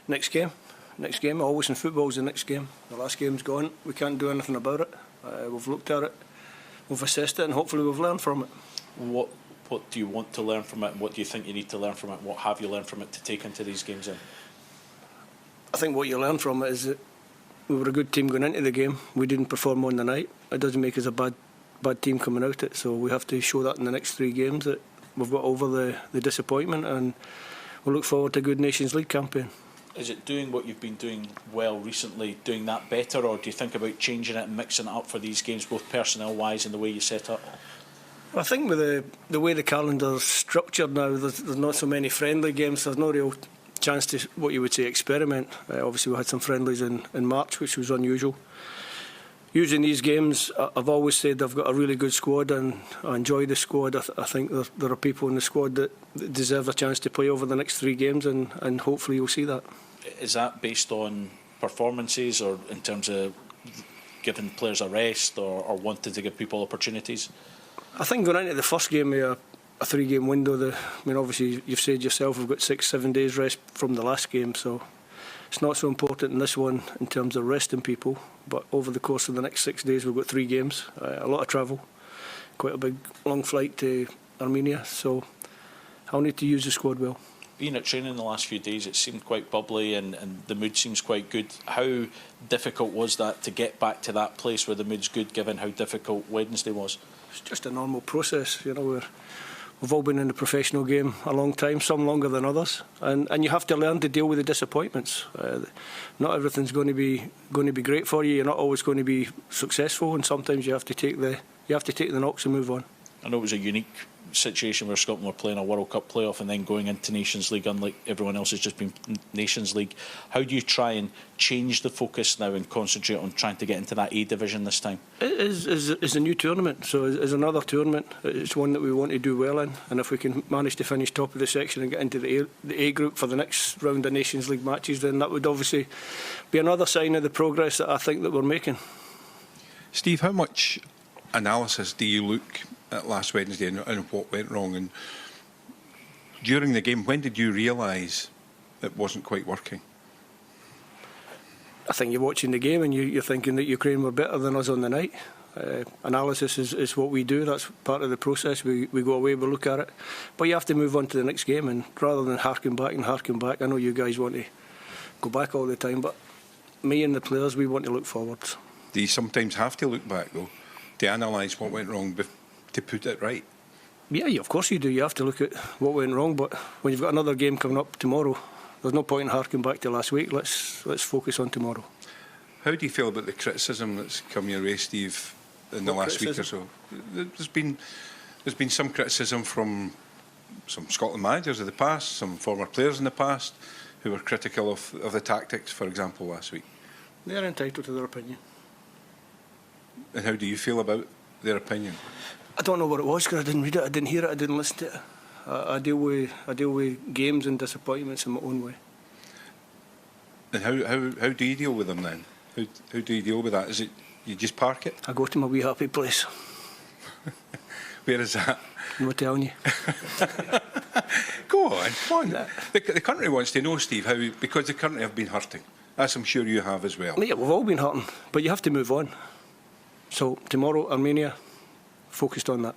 Next game. Always in football is the next game. The last game's gone. We can't do anything about it. We've looked at it, we've assessed it, and hopefully we've learned from it. What do you want to learn from it, and what do you think you need to learn from it? What have you learned from it to take into these games then? I think what you learn from it is that we were a good team going into the game. We didn't perform on the night. It doesn't make us a bad team coming out it. So we have to show that in the next 3 games that we've got over the disappointment, and we'll look forward to a good Nations League campaign. Is it doing what you've been doing well recently, doing that better, or do you think about changing it and mixing it up for these games, both personnel-wise and the way you set up? I think with the way the calendar's structured now, there's not so many friendly games. There's no real chance to, what you would say, experiment. Obviously, we had some friendlies in March, which was unusual. Using these games, I've always said I've got a really good squad, and I enjoy the squad. I think there are people in the squad that deserve a chance to play over the next 3 games, and hopefully you'll see that. Is that based on performances, or in terms of giving players a rest, or wanting to give people opportunities? I think going into the first game with a 3-game window, obviously you've said yourself we've got 6-7 days rest from the last game, so it's not so important in this one in terms of resting people. But over the course of the next 6 days we've got 3 games, a lot of travel, quite a big long flight to Armenia, so I'll need to use the squad well. Being at training the last few days, it seemed quite bubbly and the mood seems quite good. How difficult was that to get back to that place where the mood's good, given how difficult Wednesday was? It's just a normal process, we've all been in the professional game a long time, some longer than others, and you have to learn to deal with the disappointments. Not everything's going to be great for you. You're not always going to be successful, and sometimes you have to take the knocks and move on. I know it was a unique situation where Scotland were playing a World Cup playoff and then going into Nations League, unlike everyone else has just been Nations League. How do you try and change the focus now and concentrate on trying to get into that A division this time? It is a new tournament, so it's another tournament. It's one that we want to do well in, and if we can manage to finish top of the section and get into the A group for the next round of Nations League matches, then that would obviously be another sign of the progress that I think that we're making. Steve, how much analysis do you look at last Wednesday and what went wrong? And during the game, when did you realise it wasn't quite working? I think you're watching the game and you're thinking that Ukraine were better than us on the night. Analysis is what we do. That's part of the process. We go away, we look at it. But you have to move on to the next game, and rather than harken back, I know you guys want to go back all the time, but me and the players, we want to look forwards. Do you sometimes have to look back, though, to analyse what went wrong to put it right? Yeah, of course you do. You have to look at what went wrong, but when you've got another game coming up tomorrow, there's no point in harking back to last week. Let's focus on tomorrow. How do you feel about the criticism that's come your way, Steve, in the last week or so? There's been some criticism from some Scotland managers of the past, some former players in the past, who were critical of the tactics, for example, last week. They're entitled to their opinion. And how do you feel about their opinion? I don't know what it was, because I didn't read it, I didn't hear it, I didn't listen to it. I deal with games and disappointments in my own way. And how do you deal with them then? How do you deal with that? Is it you just park it? I go to my wee happy place. Where is that? I'm not telling you. Go on, come on. The country wants to know, Steve, how, because the country have been hurting, as I'm sure you have as well. Yeah, we've all been hurting, but you have to move on. So tomorrow, Armenia, focused on that.